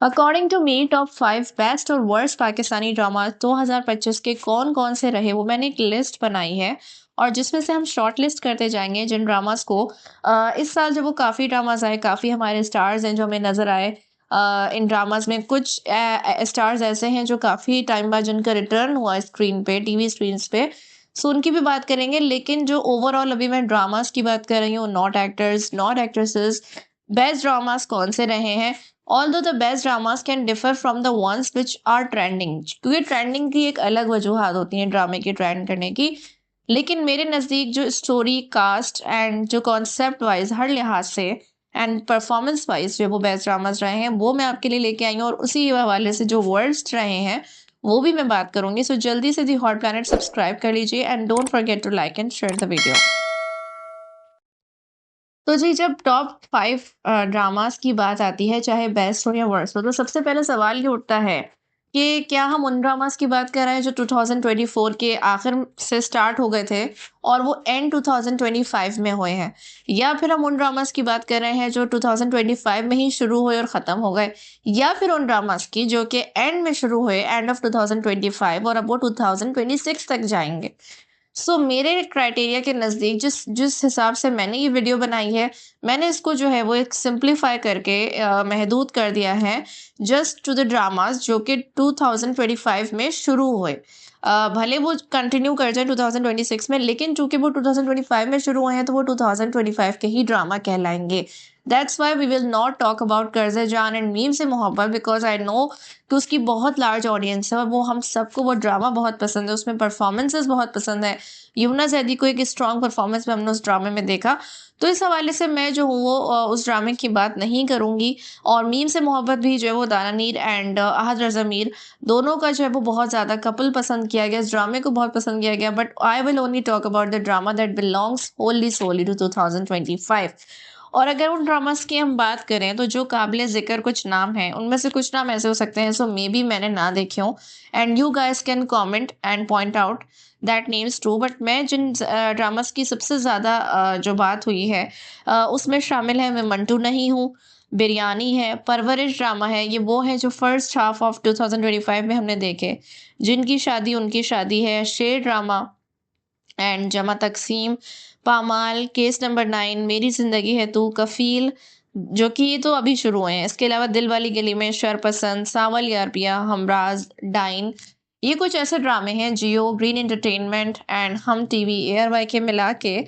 According to me top 5 best और worst Pakistani drama 2025 के कौन कौन से रहे, वो मैंने एक लिस्ट बनाई है और जिसमें से हम शॉर्ट लिस्ट करते जाएंगे जिन ड्रामास को इस साल जब वो काफ़ी ड्रामास आए, काफ़ी हमारे स्टार्स हैं जो हमें नज़र आए। इन ड्रामास में कुछ स्टार्स ऐसे हैं जो काफ़ी टाइम बाद जिनका रिटर्न हुआ स्क्रीन पे, टीवी स्क्रीन पे। सो उनकी भी बात करेंगे, लेकिन जो ओवरऑल अभी मैं ड्रामास की बात कर रही हूँ, not actors not actresses, best dramas कौन से रहे हैं। Although the best dramas can differ from the ones which are trending, क्योंकि ट्रेंडिंग की एक अलग वजूहत होती है ड्रामे की ट्रेंड करने की, लेकिन मेरे नज़दीक जो स्टोरी, कास्ट एंड जो कॉन्सेप्ट वाइज हर लिहाज से एंड परफॉर्मेंस वाइज जो वो बेस्ट ड्रामास रहे हैं वो मैं आपके लिए लेके आई हूँ, और उसी हवाले से जो वर्स्ट रहे हैं वो भी मैं बात करूंगी। सो जल्दी से दी हॉट प्लैनेट सब्सक्राइब कर लीजिए and don't forget to like and share the video. तो जी, जब टॉप 5 ड्रामास की बात आती है, चाहे बेस्ट हो या वर्स्ट हो, तो सबसे पहले सवाल ये उठता है कि क्या हम उन ड्रामास की बात कर रहे हैं जो 2024 के आखिर से स्टार्ट हो गए थे और वो एंड 2025 में हुए हैं, या फिर हम उन ड्रामास की बात कर रहे हैं जो 2025 में ही शुरू हुए और ख़त्म हो गए, या फिर उन ड्रामास की जो कि एंड में शुरू हुए, एंड ऑफ 2025, और अब वो 2026 तक जाएंगे। मेरे क्राइटेरिया के नज़दीक जिस जिस हिसाब से मैंने ये वीडियो बनाई है, मैंने इसको जो है वो एक सिंप्लीफाई करके महदूद कर दिया है जस्ट टू द ड्रामास जो कि 2025 में शुरू हुए। भले वो कंटिन्यू कर जाए 2026 में, लेकिन चूंकि वो 2025 में शुरू हुए हैं तो वो 2025 के ही ड्रामा कहलाएंगे। That's why we will not talk about Qarze Jaan and meme से मोहब्बत, बिकॉज आई नो कि उसकी बहुत लार्ज ऑडियंस है और वो हम सबको वो ड्रामा बहुत पसंद है, उसमें परफॉर्मेंसेस बहुत पसंद है। यमुना जैदी को एक स्ट्रॉन्ग परफॉर्मेंस में हमने उस ड्रामे में देखा, तो इस हवाले से मैं जो हूँ वो उस ड्रामे की बात नहीं करूँगी। और मीम से मोहब्बत भी जो है वो दाना नीर एंड अहद रज़ा मीर दोनों का जो है वो बहुत ज़्यादा कपल पसंद किया गया, इस ड्रामे को बहुत पसंद किया गया, but I will only talk about the drama that belongs wholly solely to 2025। और अगर उन ड्रामास की हम बात करें तो जो काबिल ज़िक्र कुछ नाम हैं, उनमें से कुछ नाम ऐसे हो सकते हैं सो मे बी मैंने ना देखे हों, and you guys can comment and point out that names too. But मैं जिन ड्रामास की सबसे ज़्यादा जो बात हुई है उसमें शामिल है मैं मंटू नहीं हूँ, बिरयानी है, परवरिश ड्रामा है। ये वो है जो फर्स्ट हाफ ऑफ 2025 में हमने देखे, जिनकी शादी उनकी शादी है, शेर ड्रामा एंड जमा तकसीम, पामाल, केस नंबर 9, मेरी ज़िंदगी है तू, कफ़ील, जो कि ये तो अभी शुरू हुए हैं। इसके अलावा दिल वाली गली में, शरपसंद, सावल यार पिया, हमराज, डाइन, ये कुछ ऐसे ड्रामे हैं जियो, ग्रीन एंटरटेनमेंट एंड हम टीवी, एयर वाई के मिला के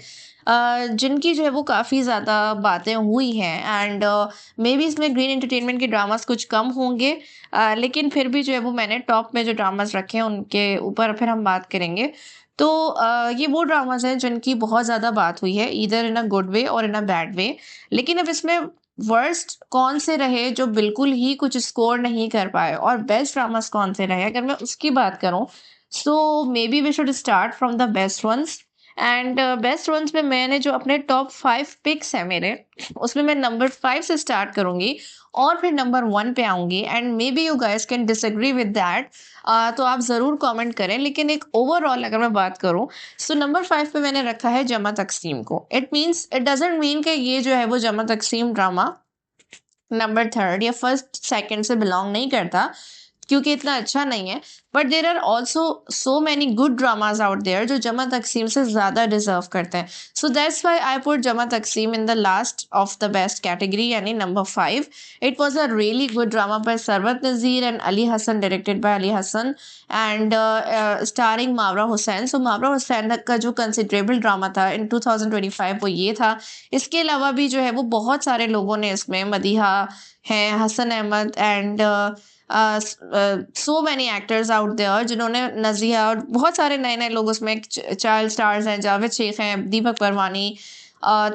जिनकी जो है वो काफ़ी ज़्यादा बातें हुई हैं, एंड मे बी इसमें ग्रीन एंटरटेनमेंट के ड्रामास कुछ कम होंगे, लेकिन फिर भी जो है वो मैंने टॉप में जो ड्रामास रखे हैं उनके ऊपर फिर हम बात करेंगे। तो ये वो ड्रामास हैं जिनकी बहुत ज़्यादा बात हुई है, either in a good way और इन अ बैड वे। लेकिन अब इसमें वर्स्ट कौन से रहे जो बिल्कुल ही कुछ स्कोर नहीं कर पाए, और बेस्ट ड्रामास कौन से रहे, अगर मैं उसकी बात करूं, so maybe we should start from the best ones. And best ones में मैंने जो अपने टॉप 5 पिक्स हैं मेरे, उसमें मैं नंबर 5 से स्टार्ट करूंगी और फिर नंबर 1 पे आऊंगी, and may be you guys can disagree with that. तो आप ज़रूर कमेंट करें, लेकिन एक ओवरऑल अगर मैं बात करूं, सो नंबर 5 पे मैंने रखा है जमा तकसीम को। इट डजेंट मीन कि ये जो है वो जमा तकसीम ड्रामा नंबर 3 या फर्स्ट सेकंड से बिलोंग नहीं करता, क्योंकि इतना अच्छा नहीं है, but there are also so many good dramas out there जो जमा तकसीम से ज़्यादा डिजर्व करते हैं। So that's why I put Jama Taqseem in the last of the best category, यानी number 5। It was a really good drama by Sarwat Nazir and Ali Hasan, directed by Ali Hasan and starring Mawra Hussain. So Mawra Hussain का जो considerable drama था इन 2025 वो ये था। इसके अलावा भी जो है वो बहुत सारे लोगों ने इसमें, मदीहा हैं, Hasan Ahmed and so many actors out there जिन्होंने, नज़िया, और बहुत सारे नए नए लोग उसमें चाइल्ड स्टार्स हैं, जावेद शेख हैं, दीपक परवानी,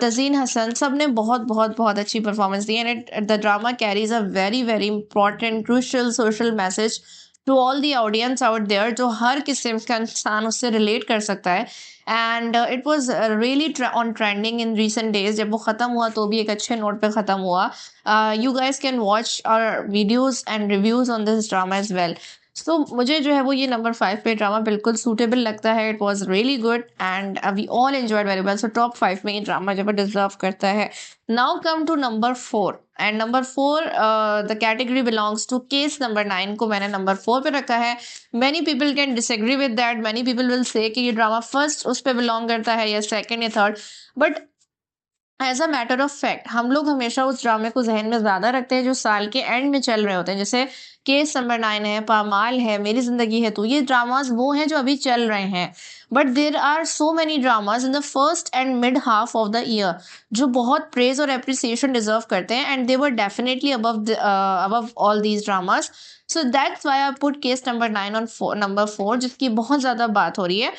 तज़ीन हसन, सब ने बहुत बहुत बहुत अच्छी परफॉर्मेंस दी, and the drama carries a very very important crucial social message to all the audience out there, जो हर किस्म का इंसान उससे रिलेट कर सकता है। And it was really on trending in recent days. जब वो ख़त्म हुआ तो भी एक अच्छे नोट पे ख़त्म हुआ। You guys can watch our videos and reviews on this drama as well. So मुझे जो है वो ये नंबर 5 पे ड्रामा बिल्कुल सूटेबल लगता है। It was really good and we all enjoyed very well. So top 5 में ये ड्रामा जो है डिजर्व करता है। Now come to number 4। And number 4 the category belongs to case number 9 को मैंने नंबर 4 पे रखा है। Many people can disagree with that, many people will say कि ये ड्रामा फर्स्ट उस पे बिलोंग करता है या सेकंड या third, but as a matter of fact हम लोग हमेशा उस ड्रामे को जहन में ज्यादा रखते हैं जो साल के एंड में चल रहे होते हैं। जैसे केस नंबर 9 है, पामाल है, मेरी जिंदगी है, तो ये ड्रामास वो हैं जो अभी चल रहे हैं। But there are so many dramas in the first and mid half of the year जो बहुत प्रेज और एप्रिसिएशन डिजर्व करते हैं, and they were definitely above all these dramas. So that's why I put case number 9 on number 4, जिसकी बहुत ज्यादा बात हो रही है।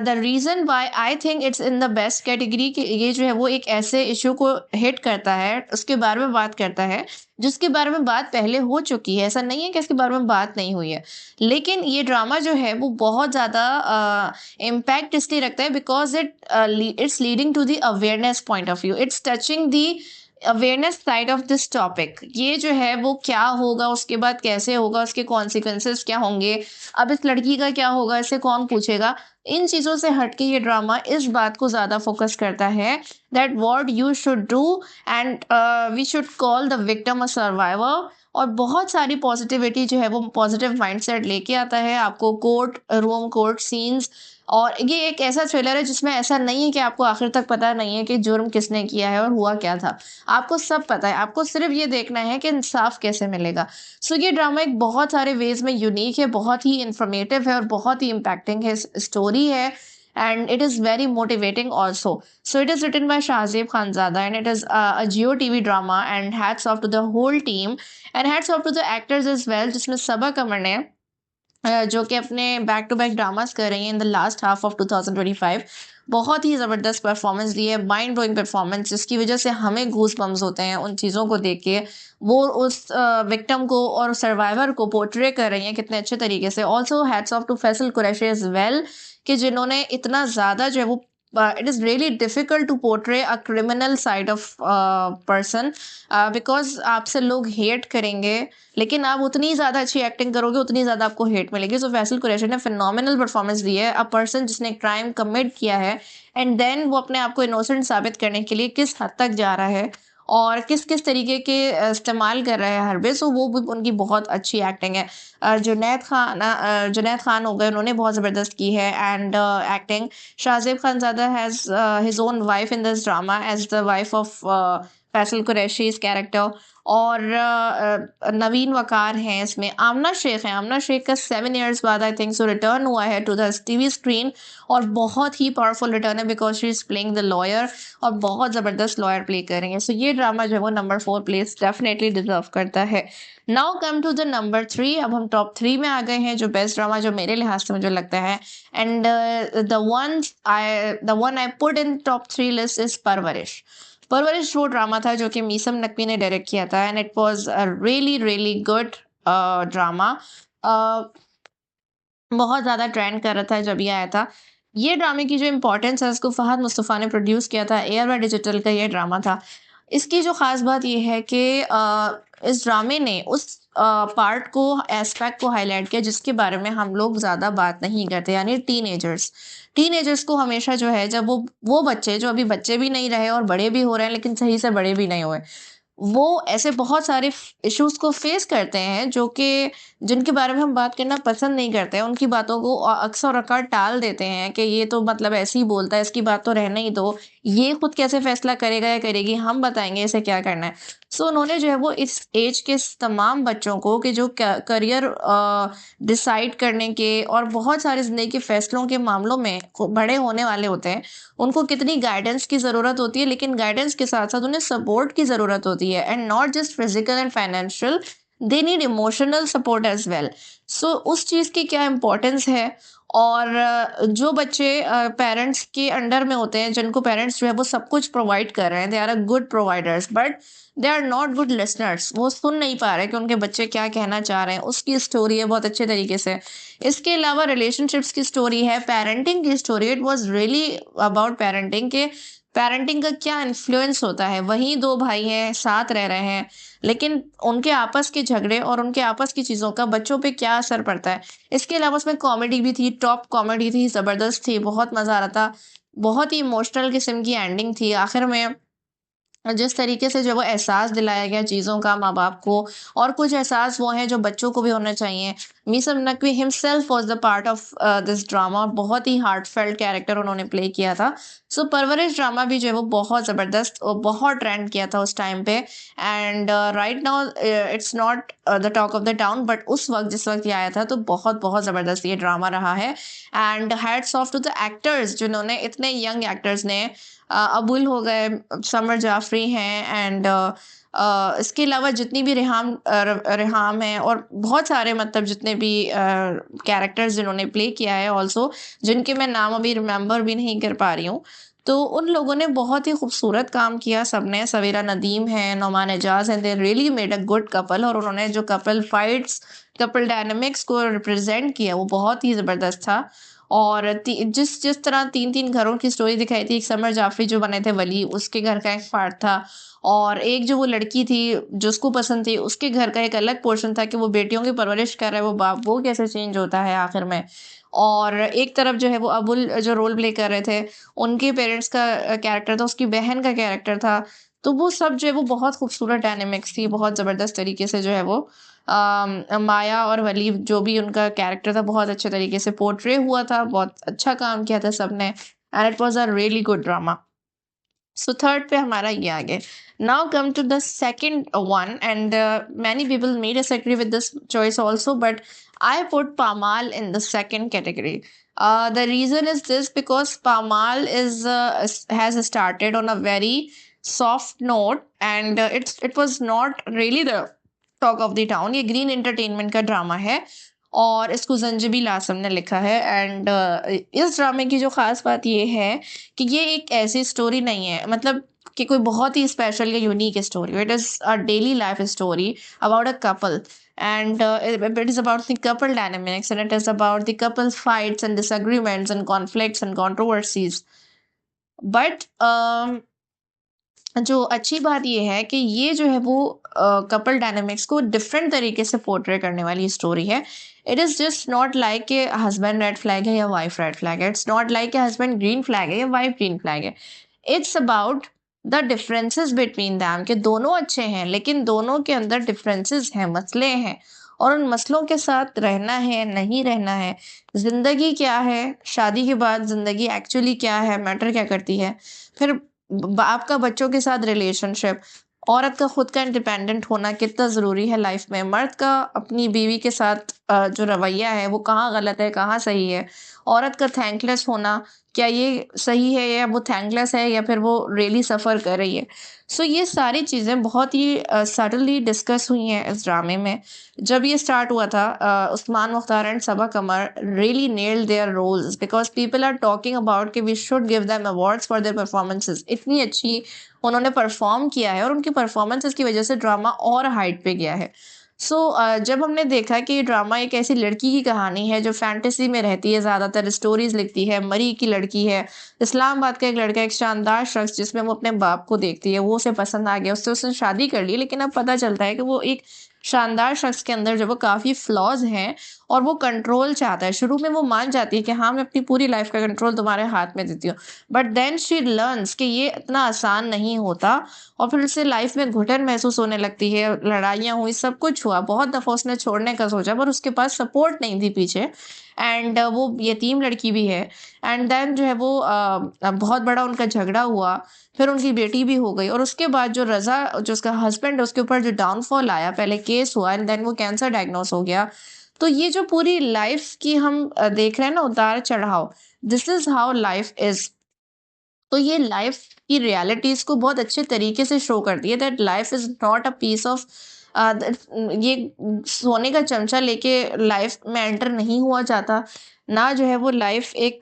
The reason why I think it's in the best category कि ये जो है वो एक ऐसे इशू को हिट करता है, उसके बारे में बात करता है जिसके बारे में बात पहले हो चुकी है। ऐसा नहीं है कि इसके बारे में बात नहीं हुई है, लेकिन ये ड्रामा जो है वो बहुत ज़्यादा इम्पैक्ट इसलिए रखता है because it's leading to the awareness point of view, it's touching the awareness side of this topic. ये जो है वो क्या होगा, उसके बाद कैसे होगा, उसके कॉन्सिक्वेंसेस क्या होंगे, अब इस लड़की का क्या होगा, इसे कौन पूछेगा, इन चीज़ों से हटके ये ड्रामा इस बात को ज़्यादा फोकस करता है that what you should do and we should call the victim a survivor. और बहुत सारी पॉजिटिविटी जो है वो पॉजिटिव माइंडसेट लेके आता है आपको, कोर्ट रूम, कोर्ट सीन्स। और ये एक ऐसा थ्रिलर है जिसमें ऐसा नहीं है कि आपको आखिर तक पता नहीं है कि जुर्म किसने किया है और हुआ क्या था। आपको सब पता है, आपको सिर्फ ये देखना है कि इंसाफ कैसे मिलेगा। सो ये ड्रामा एक बहुत सारे वेज में यूनिक है, बहुत ही इंफॉर्मेटिव है और बहुत ही इम्पैक्टिंग है स्टोरी है, and it is very motivating also. So it is written by Shahzeb Khanzada and it is a Jio TV drama, and hats off to the whole team and hats off to the actors as well, जिसमें सबा कमर ने जो कि अपने back to back dramas कर रही हैं इन the last half of 2025, बहुत ही ज़बरदस्त परफॉर्मेंस दी है, माइंड ब्लोइंग परफॉर्मेंस, जिसकी वजह से हमें गूज बम्स होते हैं उन चीज़ों को देख के। वो उस विक्टिम को और सर्वाइवर को पोर्ट्रे कर रही हैं कितने अच्छे तरीके से। Also hats off to Faysal Qureshi as well, कि जिन्होंने इतना ज़्यादा जो है वो it is really difficult to portray a criminal side of person, because आपसे लोग हेट करेंगे, लेकिन आप उतनी ज़्यादा अच्छी एक्टिंग करोगे उतनी ज़्यादा आपको हेट मिलेगी। सो फैसल कुरैशी ने फिनोमिनल परफॉर्मेंस दी है। अ पर्सन जिसने क्राइम कमिट किया है एंड देन वो अपने आप को इनोसेंट साबित करने के लिए किस हद तक जा रहा है और किस किस तरीके के इस्तेमाल कर रहा है हरबे, सो वो भी उनकी बहुत अच्छी एक्टिंग है। जुनैद खान हो गए, उन्होंने बहुत ज़बरदस्त की है and acting. Shahzeb Khanzada has his own wife in this drama as the wife of Faisal Qureshi's character. और नवीन वकार हैं इसमें, आमना शेख हैं। आमना शेख का 7 इयर्स बाद आई थिंक सो रिटर्न हुआ है टू द टीवी स्क्रीन, और बहुत ही पावरफुल रिटर्न है because she is playing the lawyer, और बहुत ज़बरदस्त लॉयर प्ले कर रही हैं। सो ये ड्रामा जो है वो नंबर 4 प्लेस डेफिनेटली डिजर्व करता है। Now come to the number 3। अब हम टॉप 3 में आ गए हैं जो बेस्ट ड्रामा जो मेरे लिहाज से मुझे लगता है, and the one I put in top 3 list is परवरिश। परवरिश वो ड्रामा था जो कि मीसम नकवी ने डायरेक्ट किया था, and it was a really really good drama. बहुत ज़्यादा ट्रेंड कर रहा था जब ये आया था। ये ड्रामे की जो इम्पोर्टेंस है उसको फ़हद मुस्तफ़ा ने प्रोड्यूस किया था, एयरवा डिजिटल का ये ड्रामा था। इसकी जो ख़ास बात ये है कि इस ड्रामे ने उस पार्ट को, एस्पेक्ट को हाईलाइट किया जिसके बारे में हम लोग ज़्यादा बात नहीं करते, यानी टीनेजर्स। टीनेजर्स को हमेशा जो है, जब वो बच्चे जो अभी बच्चे भी नहीं रहे और बड़े भी हो रहे हैं लेकिन सही से बड़े भी नहीं हुए, वो ऐसे बहुत सारे इश्यूज को फेस करते हैं जो कि जिनके बारे में हम बात करना पसंद नहीं करते हैं। उनकी बातों को अक्सर अकार टाल देते हैं कि ये तो मतलब ऐसे ही बोलता है, इसकी बात तो रहने ही दो, ये खुद कैसे फैसला करेगा या करेगी, हम बताएंगे इसे क्या करना है। सो उन्होंने जो है वो इस एज के तमाम बच्चों को कि जो करियर डिसाइड करने के और बहुत सारे ज़िंदगी के फैसलों के मामलों में बड़े होने वाले होते हैं, उनको कितनी गाइडेंस की ज़रूरत होती है, लेकिन गाइडेंस के साथ साथ उन्हें सपोर्ट की ज़रूरत होती है, and not just physical and financial, they need emotional support as well. So उस चीज़ की क्या इम्पोर्टेंस है। और जो बच्चे पेरेंट्स के अंडर में होते हैं, जिनको पेरेंट्स जो है वो सब कुछ प्रोवाइड कर रहे हैं, they are a good providers, but they are not good listeners, वो सुन नहीं पा रहे कि उनके बच्चे क्या कहना चाह रहे हैं, उसकी स्टोरी है बहुत अच्छे तरीके से। इसके अलावा रिलेशनशिप्स की स्टोरी है, पेरेंटिंग की story, it was really about parenting के पेरेंटिंग का क्या इन्फ्लुएंस होता है। वहीं दो भाई हैं, साथ रह रहे हैं, लेकिन उनके आपस के झगड़े और उनके आपस की चीज़ों का बच्चों पे क्या असर पड़ता है। इसके अलावा उसमें कॉमेडी भी थी, टॉप कॉमेडी थी, ज़बरदस्त थी, बहुत मज़ा आ रहा था। बहुत ही इमोशनल किस्म की एंडिंग थी आखिर में। जिस तरीके से जो वो एहसास दिलाया गया चीज़ों का माँ-बाप को, और कुछ एहसास वो हैं जो बच्चों को भी होना चाहिए। Meesam Naqvi himself was the part of this drama, और बहुत ही हार्टफेल्ट कैरेक्टर उन्होंने प्ले किया था। सो परवरिश ड्रामा भी जो है वो बहुत ज़बरदस्त और बहुत ट्रेंड किया था उस टाइम पे, and right now it's not the talk of the town, but उस वक़्त जिस वक़्त ये आया था तो बहुत-बहुत ज़बरदस्त ये ड्रामा रहा है। And hats off to the actors जिन्होंने, इतने यंग एक्टर्स ने, अबुल हो गए, समर जाफरी हैं, एंड इसके अलावा जितनी भी रेहाम है, और बहुत सारे मतलब जितने भी कैरेक्टर्स जिन्होंने प्ले किया है ऑल्सो, जिनके मैं नाम अभी रिमेंबर भी नहीं कर पा रही हूँ। तो उन लोगों ने बहुत ही खूबसूरत काम किया सबने। सवेरा नदीम है, नोमान एजाज हैं, they really made a good couple, और उन्होंने जो कपल फाइट्स, कपल डायनामिक्स को रिप्रेजेंट किया वो बहुत ही ज़बरदस्त था। और जिस जिस तरह 3-3 घरों की स्टोरी दिखाई थी, एक समर जाफरी जो बने थे वली, उसके घर का एक पार्ट था, और एक जो वो लड़की थी जो उसको पसंद थी, उसके घर का एक अलग पोर्शन था कि वो बेटियों की परवरिश कर रहा है वो बाप, वो कैसे चेंज होता है आखिर में। और एक तरफ जो है वो अबुल जो रोल प्ले कर रहे थे, उनके पेरेंट्स का कैरेक्टर था, उसकी बहन का कैरेक्टर था। तो वो सब जो है वो बहुत खूबसूरत डायनामिक्स थी, बहुत ज़बरदस्त तरीके से जो है वो माया और वली जो भी उनका कैरेक्टर था बहुत अच्छे तरीके से पोर्ट्रे हुआ था, बहुत अच्छा काम किया था सबने, and it was a really good drama. So third पे हमारा ये आ गया। Now come to the second one, and many people may disagree with this choice also, but I put Pamal in the second category. The reason is this, because Pamal has started on a very soft note, and it was not really the talk of the town. ये green entertainment का drama है, और इसको जंजीबील आसम ने लिखा है। And इस ड्रामे की जो ख़ास बात ये है कि ये एक ऐसी स्टोरी नहीं है, मतलब कि कोई बहुत ही स्पेशल या unique story. It is a daily life story about a couple, and it is about the couple dynamics, and it is about the couple's fights and disagreements and conflicts and controversies. But जो अच्छी बात ये है कि ये जो है वो कपल डायनामिक्स को डिफरेंट तरीके से पोर्ट्रे करने वाली स्टोरी है। It is just not like a husband red flag है या वाइफ रेड फ्लैग है, it's not like a husband green flag है या वाइफ ग्रीन फ्लैग है। It's about the differences between them, कि दोनों अच्छे हैं लेकिन दोनों के अंदर डिफरेंसेस हैं, मसले हैं, और उन मसलों के साथ रहना है, नहीं रहना है, ज़िंदगी क्या है, शादी के बाद ज़िंदगी एक्चुअली क्या है, मैटर क्या करती है, फिर बाप का बच्चों के साथ रिलेशनशिप, औरत का खुद का इंडिपेंडेंट होना कितना ज़रूरी है लाइफ में, मर्द का अपनी बीवी के साथ जो रवैया है वो कहाँ गलत है, कहाँ सही है, औरत का थैंकलेस होना, क्या ये सही है या वो थैंकलेस है या फिर वो रियली सफ़र कर रही है। सो ये सारी चीज़ें बहुत ही सटली डिस्कस हुई हैं इस ड्रामे में। जब ये स्टार्ट हुआ था, Usman Mukhtar and Saba Qamar really nailed their roles, because people are talking about कि we should give them awards for their performances. इतनी अच्छी उन्होंने परफॉर्म किया है, और उनकी परफॉर्मेंसेस की वजह से ड्रामा और हाइट पे गया है। सो जब हमने देखा कि ये ड्रामा एक ऐसी लड़की की कहानी है जो फैंटेसी में रहती है, ज़्यादातर स्टोरीज लिखती है, मरी की लड़की है, इस्लामाबाद का एक लड़का, एक शानदार शख्स जिसमें वो अपने बाप को देखती है, वो उसे पसंद आ गया, उससे उसने शादी कर ली, लेकिन अब पता चलता है कि वो एक शानदार शख्स के अंदर जो वो काफ़ी फ्लॉज हैं, और वो कंट्रोल चाहता है। शुरू में वो मान जाती है कि हाँ, मैं अपनी पूरी लाइफ का कंट्रोल तुम्हारे हाथ में देती हूँ, बट देन शी लर्न्स कि ये इतना आसान नहीं होता, और फिर उसे लाइफ में घुटन महसूस होने लगती है, लड़ाइयाँ हुई, सब कुछ हुआ, बहुत दफ़ा उसने छोड़ने का सोचा पर उसके पास सपोर्ट नहीं थी पीछे, एंड वो यतीम लड़की भी है। एंड देन जो है वो बहुत बड़ा उनका झगड़ा हुआ, फिर उनकी बेटी भी हो गई, और उसके बाद जो रज़ा, जो उसका हस्बैंड है, उसके ऊपर जो डाउनफॉल आया, पहले केस हुआ एंड देन वो कैंसर डायग्नोस हो गया। तो ये जो पूरी लाइफ की हम देख रहे हैं ना उतार-चढ़ाव, this is how life is. तो ये लाइफ की रियलिटीज़ को बहुत अच्छे तरीके से शो करती है, that life is not a piece of ये सोने का चमचा लेके लाइफ में एंटर नहीं हुआ जाता। ना जो है वो लाइफ एक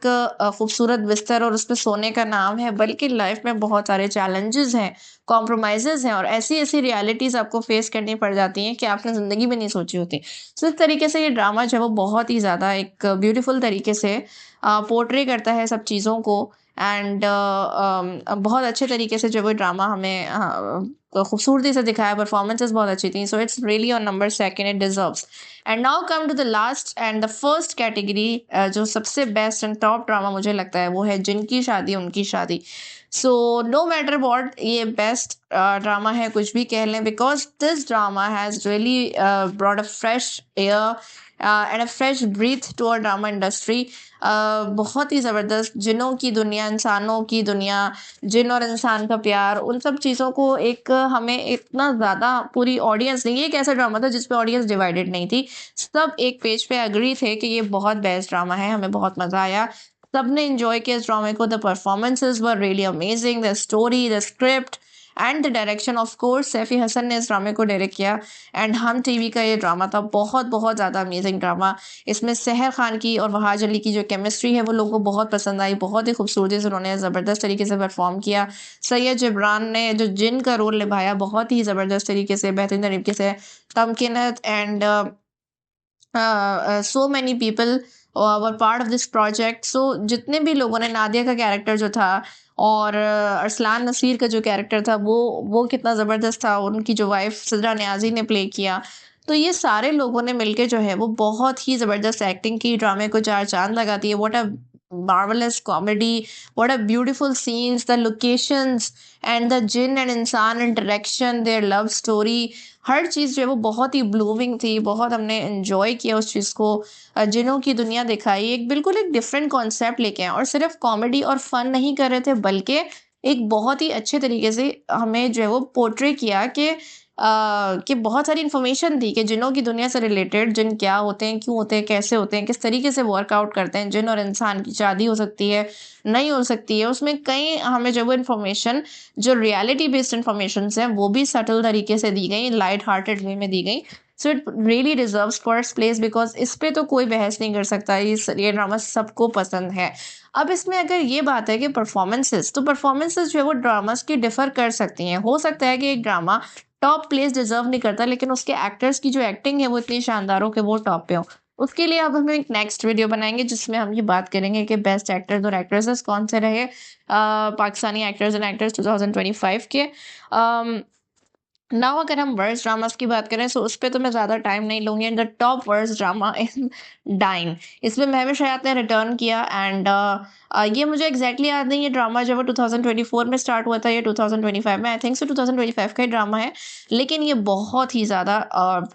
खूबसूरत बिस्तर और उसपे सोने का नाम है, बल्कि लाइफ में बहुत सारे चैलेंजेस हैं, कॉम्प्रोमाइज़ेज़ हैं, और ऐसी-ऐसी रियलिटीज़ आपको फेस करनी पड़ जाती हैं कि आपने ज़िंदगी में नहीं सोची होती। सो इस तरीके से ये ड्रामा जो है वो बहुत ही ज़्यादा एक ब्यूटीफुल तरीके से पोर्ट्रे करता है सब चीज़ों को, एंड बहुत अच्छे तरीके से जो वो ड्रामा हमें खूबसूरती से दिखाया, परफॉर्मेंसेस बहुत अच्छी थी। So it's really on number second, it deserves. And now come to the last and the first category, जो सबसे बेस्ट एंड टॉप ड्रामा मुझे लगता है वो है जिनकी शादी उनकी शादी। सो नो मैटर व्हाट, ये बेस्ट ड्रामा है, कुछ भी कह लें, because this drama has really brought a fresh air and a fresh breath to our drama industry. बहुत ही ज़बरदस्त, जिनों की दुनिया, इंसानों की दुनिया, जिन और इंसान का प्यार, उन सब चीज़ों को एक हमें इतना ज़्यादा पूरी ऑडियंस नहीं, ये एक ऐसा ड्रामा था जिस पे ऑडियंस डिवाइडेड नहीं थी, सब एक पेज पे एग्री थे कि ये बहुत बेस्ट ड्रामा है, हमें बहुत मज़ा आया, सबने एंजॉय किया इस ड्रामे को। The performances were really amazing, the story, the script and the direction, of course Saifi Hassan ने इस ड्रामे को डायरेक्ट किया। एंड हम टीवी का ये ड्रामा था, बहुत बहुत ज़्यादा अमेजिंग ड्रामा। इसमें सहर खान की और वहाज अली की जो केमिस्ट्री है वो लोगों को बहुत पसंद आई, बहुत ही खूबसूरती से उन्होंने ज़बरदस्त तरीके से परफॉर्म किया। सैयद जबरान ने जो जिन का रोल निभाया, बहुत ही ज़बरदस्त तरीके से, बेहतरीन तरीके से। Tamkanat and so many people were part of this project. So जितने भी लोगों ने, नादिया का कैरेक्टर जो था और अरसलान नसीर का जो कैरेक्टर था, वो कितना ज़बरदस्त था, उनकी जो वाइफ सिद्रा नियाज़ी ने प्ले किया। तो ये सारे लोगों ने मिलके जो है वो बहुत ही ज़बरदस्त एक्टिंग की, ड्रामे को चार चाँद लगाती है। What a marvellous comedy, what a beautiful scenes, the locations and the जिन एंड इंसान इंटरेक्शन, देयर लव स्टोरी, हर चीज़ जो है वो बहुत ही ब्लूमिंग थी, बहुत हमने एन्जॉय किया उस चीज़ को। जिनों की दुनिया दिखाई, एक बिल्कुल एक डिफरेंट कॉन्सेप्ट लेके आए और सिर्फ कॉमेडी और फन नहीं कर रहे थे, बल्कि एक बहुत ही अच्छे तरीके से हमें जो है वो पोर्ट्रे किया कि बहुत सारी इन्फॉर्मेशन थी कि जिनों की दुनिया से रिलेटेड, जिन क्या होते हैं, क्यों होते हैं, कैसे होते हैं, किस तरीके से वर्कआउट करते हैं, जिन और इंसान की शादी हो सकती है, नहीं हो सकती है। उसमें कई हमें जो वो इन्फॉर्मेशन, जो रियलिटी बेस्ड इन्फॉर्मेशन हैं, वो भी सटल तरीके से दी गई, लाइट हार्टेड वे में दी गई। So it really deserves first place, because इस पे तो कोई बहस नहीं कर सकता, ये ड्रामा सबको पसंद है। अब इसमें अगर ये बात है कि परफॉर्मेंसेस, तो परफॉर्मेंसेस जो है वो ड्रामास की डिफर कर सकती हैं। हो सकता है कि एक ड्रामा टॉप प्लेस डिजर्व नहीं करता, लेकिन उसके एक्टर्स की जो एक्टिंग है वो इतनी शानदार हो कि वो टॉप पे हो। उसके लिए अब हम एक नेक्स्ट वीडियो बनाएंगे जिसमें हम ये बात करेंगे कि बेस्ट एक्टर्स और एक्ट्रेसेस कौन से रहे पाकिस्तानी एक्टर्स एंड एक्टर्स 2025 के। नाउ अगर हम वर्स्ट ड्रामास की बात करें तो उस पे तो मैं ज़्यादा टाइम नहीं लूँगी। And the top worst drama is Daayan. इसमें महविश हयात ने रिटर्न किया एंड ये मुझे एग्जैक्टली याद नहीं, ये ड्रामा जब वो 2024 में स्टार्ट हुआ था, ये 2025 में, आई थिंक सो 2025 का ही ड्रामा है। लेकिन ये बहुत ही ज़्यादा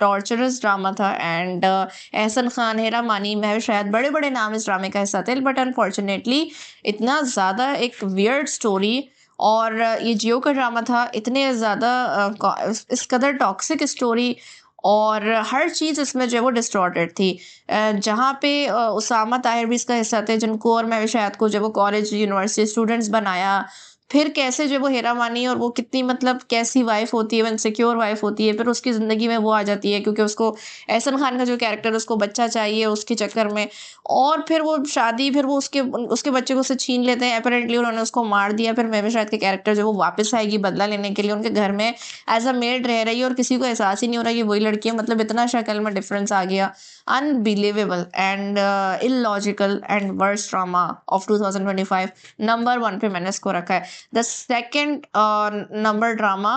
टॉर्चरस ड्रामा था। एंड एहसन खान, हेरा मानी, महविश हयात, बड़े बड़े नाम इस ड्रामे का हिस्सा थे, बट अनफॉर्चुनेटली इतना ज़्यादा एक वियर्ड स्टोरी, और ये जियो का ड्रामा था, इतने ज़्यादा इस कदर टॉक्सिक स्टोरी, और हर चीज़ इसमें जो है वो डिस्टॉर्टेड थी। जहाँ पे उसामा ताहिर भी इसका हिस्सा थे, जिनको और महविश हयात को जब वो कॉलेज यूनिवर्सिटी स्टूडेंट्स बनाया, फिर कैसे जो वो हेरा मानी, और वो कितनी मतलब कैसी वाइफ होती है, वो इनसिक्योर वाइफ होती है, फिर उसकी ज़िंदगी में वो आ जाती है क्योंकि उसको एहसन खान का जो कैरेक्टर, उसको बच्चा चाहिए उसके चक्कर में, और फिर वो शादी, फिर वो उसके उसके बच्चे को उससे छीन लेते हैं, अपैरेंटली उन्होंने उसको मार दिया। फिर महविश हयात के कैरेक्टर जो वो वापस आएगी बदला लेने के लिए, उनके घर में एज अ मेड रह रही है, और किसी को एहसास ही नहीं हो रहा कि वही लड़की है। मतलब इतना शक्ल में डिफरेंस आ गया, unbelievable and illogical and worst drama of 2025। Number 1 पे मैंने इसको रखा है। The second number drama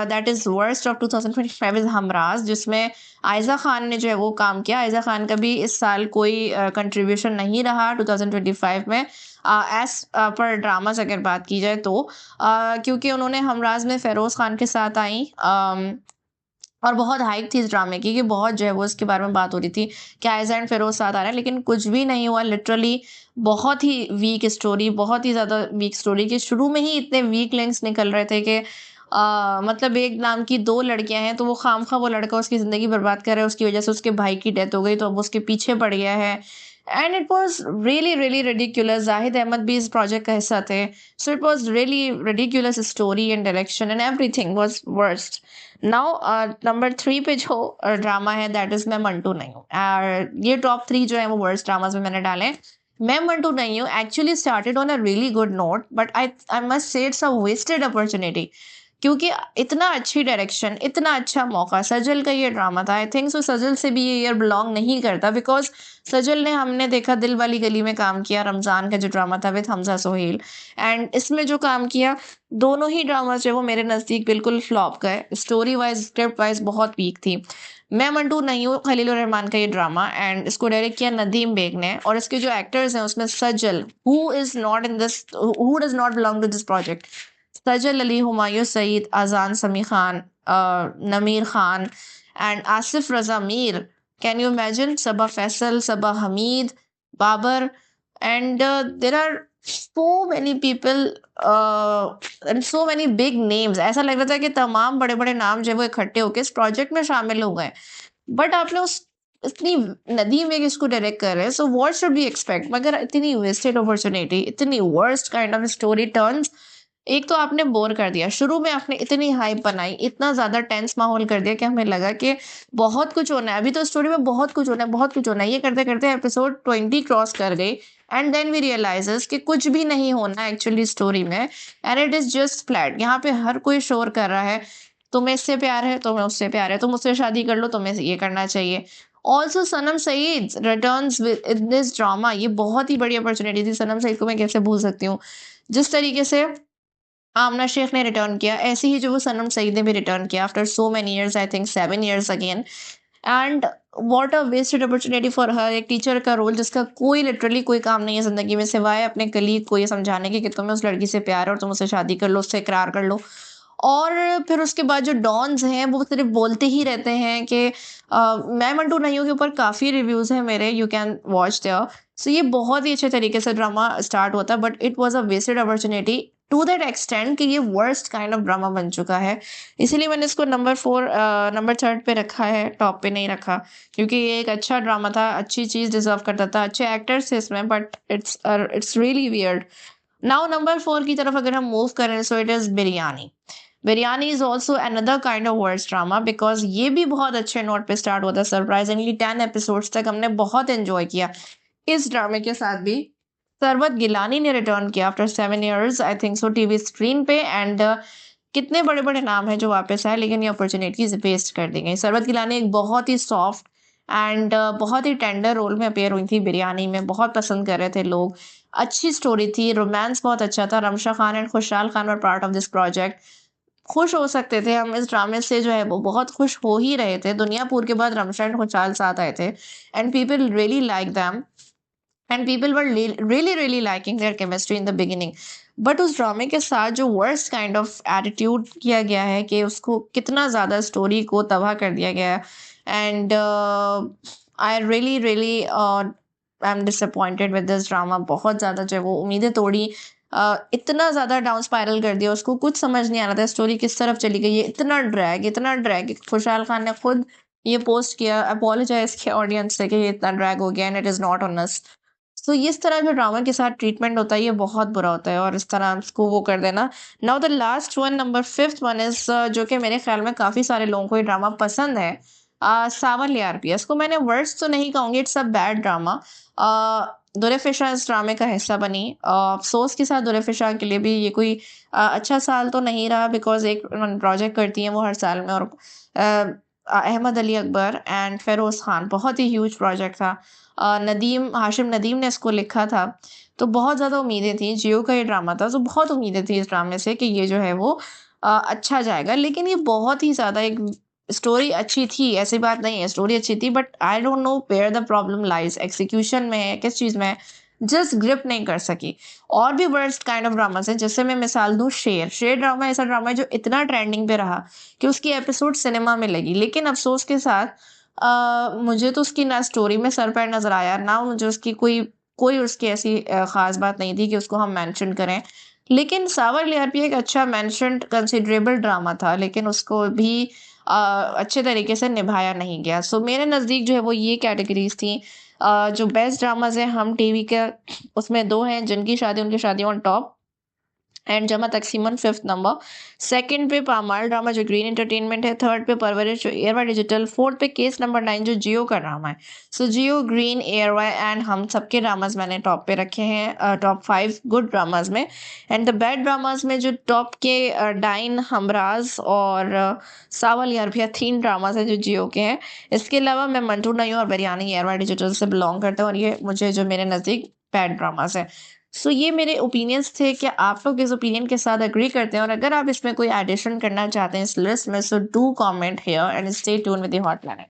that is worst of 2025 is Humraaz, जिसमें आयजा खान ने जो है वो काम किया। आयजा खान का भी इस साल कोई कंट्रीब्यूशन नहीं रहा 2025 में एज पर ड्रामास अगर बात की जाए तो, क्योंकि उन्होंने हमराज में फेरोज खान के साथ आई, और बहुत हाइप थी इस ड्रामे की, कि बहुत जो है वो इसके बारे में बात हो रही थी कि आयजा एंड फेरोज साथ आ रहे हैं, लेकिन कुछ भी नहीं हुआ। लिटरली बहुत ही वीक स्टोरी, बहुत ही ज़्यादा वीक स्टोरी, कि शुरू में ही इतने वीक लिंक्स निकल रहे थे कि मतलब एक नाम की दो लड़कियां हैं, तो वो खामखा वो लड़का उसकी ज़िंदगी बर्बाद कर रहा है, उसकी वजह से उसके भाई की डेथ हो गई, तो अब उसके पीछे पड़ गया है। And it was really really ridiculous. Zahid Ahmed भी इस प्रोजेक्ट का हिस्सा थे, so it was really ridiculous story and direction and everything was worst. Now number 3 पे जो ड्रामा है दैट इज मैं मंटू नहीं हूँ। ये टॉप 3 जो है वो वर्स्ट ड्रामास में मैंने डाले हैं। मैं मंटू नहीं हूँ actually started on a really good note, but I must say it's a wasted opportunity, क्योंकि इतना अच्छी डायरेक्शन, इतना अच्छा मौका, सजल का ये ड्रामा था। आई थिंक सो सजल से भी ये ईयर बिलोंग नहीं करता, बिकॉज़ सजल ने हमने देखा दिल वाली गली में काम किया, रमज़ान का जो ड्रामा था विद हमज़ा सोहेल, एंड इसमें जो काम किया, दोनों ही ड्रामा जो है वो मेरे नज़दीक बिल्कुल फ्लॉप गए। स्टोरी वाइज़, स्क्रिप्ट वाइज़ बहुत वीक थी। मैं मंटू नहीं हूँ, खलीलुर रहमान का ये ड्रामा, एंड इसको डायरेक्ट किया नदीम बेग ने, और इसके जो एक्टर्स हैं उसमें Sajal, who does not belong to this project, Sajal Ali, Humayun Saeed, Azaan Sami Khan, Namir Khan, and Asif Raza Mir. Can you imagine? Saba Faisal, Saba Hamid, Babar, and there are so many people and so many big names। ऐसा लग रहा था कि तमाम बड़े बड़े नाम जो है वो इकट्ठे होकर इस प्रोजेक्ट में शामिल हो गए, बट आपने उस इतनी नदी में इसको डायरेक्ट कर रहे हैं, so what should be expect? मगर इतनी वेस्टेड अपॉर्चुनिटी, इतनी worst kind of story turns. एक तो आपने बोर कर दिया, शुरू में आपने इतनी हाइप बनाई, इतना ज़्यादा टेंस माहौल कर दिया कि हमें लगा कि बहुत कुछ होना है, अभी तो स्टोरी में बहुत कुछ होना है, बहुत कुछ होना है। ये करते-करते एपिसोड 20 क्रॉस कर गई, एंड देन वी रियलाइजेस कि कुछ भी नहीं होना एक्चुअली स्टोरी में, and it is just flat. यहाँ पे हर कोई शोर कर रहा है, तुम्हें इससे प्यार है, तुम्हें उससे प्यार है, तुम उससे शादी कर लो, तुम्हें ये करना चाहिए। Also Sanam Saeed returns with in this drama. ये बहुत ही बड़ी अपॉर्चुनिटी थी, सनम सईद को मैं कैसे भूल सकती हूँ। जिस तरीके से आमना शेख ने रिटर्न किया, ऐसे ही जो वो सनम सईद ने भी रिटर्न किया after so many years, I think 7 years again. And what a wasted opportunity for her. एक टीचर का रोल जिसका कोई लिटरली कोई काम नहीं है ज़िंदगी में, सिवाय अपने कलीग को ये समझाने के कि तुम्हें उस लड़की से प्यार है और तुम उससे शादी कर लो, उससे इकरार कर लो। और फिर उसके बाद जो डॉन्स हैं वो सिर्फ बोलते ही रहते हैं कि मैं मंटू नहीं हूँ के ऊपर काफ़ी रिव्यूज़ हैं मेरे, यू कैन वॉच देयर। सो ये बहुत ही अच्छे तरीके से ड्रामा स्टार्ट होता है, but it was a wasted opportunity to that extent कि ये वर्स्ट काइंड ऑफ ड्रामा बन चुका है। इसीलिए मैंने इसको नंबर 3 पे रखा है, टॉप पे नहीं रखा, क्योंकि ये एक अच्छा ड्रामा था, अच्छी चीज़ डिज़र्व करता था, अच्छे एक्टर्स थे इसमें, but it's really weird. Now number 4 की तरफ अगर हम मूव करें, so it is biryani. Biryani is also another kind of worst drama, because ये भी बहुत अच्छे नोट पे स्टार्ट हुआ था। सरप्राइजिंगली 10 एपिसोड्स तक हमने बहुत एन्जॉय किया। इस ड्रामे के साथ भी सरबत गिलानी ने रिटर्न किया after 7 years, I think so, TV screen पे, एंड कितने बड़े-बड़े नाम हैं जो वापस आए, लेकिन ये अपॉर्च्युनिटीज़ वेस्ट कर दी गई। सरबत गिलानी एक बहुत ही सॉफ्ट एंड बहुत ही टेंडर रोल में अपीयर हुई थी बिरयानी में, बहुत पसंद कर रहे थे लोग। अच्छी स्टोरी थी, रोमांस बहुत अच्छा था। रमशा खान एंड खुशहाल खान वर पार्ट ऑफ दिस प्रोजेक्ट। खुश हो सकते थे हम इस ड्रामे से, जो है वो बहुत खुश हो ही रहे थे। दुनियापुर के बाद रमशा एंड खुशहाल साथ आए थे, and people really like them, and people were really really liking their chemistry in the beginning. But उस ड्रामे के साथ जो वर्स्ट काइंड ऑफ एटीट्यूड किया गया है कि उसको कितना ज़्यादा स्टोरी को तबाह कर दिया गया है, and I really really I am disappointed with this drama. बहुत ज़्यादा जो है वो उम्मीदें तोड़ी, इतना ज़्यादा डाउन स्पाइरल कर दिया उसको, कुछ समझ नहीं आ रहा था स्टोरी किस तरफ चली गई है। इतना ड्रैग, खुशहाल खान ने खुद ये पोस्ट किया, अपोलोजाइज किया ऑडियंस से कि ये इतना ड्रैग हो गया and it is not on us. So इस तरह जो ड्रामा के साथ ट्रीटमेंट होता है ये बहुत बुरा होता है, और इस तरह उसको वो कर देना। Now the last one, number 5th one is, जो कि मेरे ख्याल में काफ़ी सारे लोगों को ये ड्रामा पसंद है, सावन आरपीएस को मैंने वर्स्ट तो नहीं कहूँगी, इट्स अ बैड ड्रामा। दुरे फिशा इस ड्रामे का हिस्सा बनी। अफसोस के साथ दुरे फिशा के लिए भी ये कोई अच्छा साल तो नहीं रहा, बिकॉज एक प्रोजेक्ट करती हैं वो हर साल में, और अहमद अली अकबर एंड फेरोज़ खान, बहुत ही ह्यूज प्रोजेक्ट था। हाशिम नदीम ने इसको लिखा था, तो बहुत ज़्यादा उम्मीदें थी। जियो का ये ड्रामा था, तो बहुत उम्मीदें थी इस ड्रामे से कि ये जो है वो अच्छा जाएगा, लेकिन ये बहुत ही ज़्यादा एक स्टोरी अच्छी थी, ऐसी बात नहीं है, स्टोरी अच्छी थी, but I don't know where the problem lies, execution में है, किस चीज़ में है, जस्ट ग्रिप नहीं कर सकी। और भी वर्स्ट काइंड ऑफ ड्रामास हैं, जैसे मैं मिसाल दूँ, शेर ड्रामा ऐसा ड्रामा है जो इतना ट्रेंडिंग पे रहा कि उसकी एपिसोड सिनेमा में लगी, लेकिन अफ़सोस के साथ मुझे तो उसकी ना स्टोरी में सर पैर नज़र आया, ना मुझे उसकी कोई कोई उसकी ऐसी ख़ास बात नहीं थी कि उसको हम मेंशन करें। लेकिन सावर लीआरपी एक अच्छा मेंशन्ड कंसिडरेबल ड्रामा था, लेकिन उसको भी अच्छे तरीके से निभाया नहीं गया। सो मेरे नज़दीक जो है वो ये कैटेगरीज़ थी। जो बेस्ट ड्रामाज़ हैं हम टीवी के, उसमें 2 हैं, जिनकी शादी उनकी शादी ऑन टॉप, एंड जमा तकसीमन 5th नंबर। सेकंड पे पामाल ड्रामा जो ग्रीन एंटरटेनमेंट है। थर्ड पे परवरिश जो एयरवाई डिजिटल। फोर्थ पे केस नंबर 9 जो जियो का ड्रामा है। सो जियो, ग्रीन, एयरवाई एंड हम सबके ड्रामाज मैंने टॉप पे रखे हैं, टॉप 5 गुड ड्रामाज में। एंड द बैड ड्रामाज में जो टॉप के डाइन, हमराज और सावल यार भैया 3 ड्रामाज हैं जो जियो के हैं। इसके अलावा मैं मंटू नयू और बिरयानी एयरवाई डिजिटल से बिलोंग करता हूँ और ये मुझे जो मेरे नज़दीक बैड ड्रामाज है। सो ये मेरे ओपिनियंस थे कि आप लोग इस ओपिनियन के साथ एग्री करते हैं और अगर आप इसमें कोई एडिशन करना चाहते हैं इस लिस्ट में, so do comment here and stay tune with the hotline.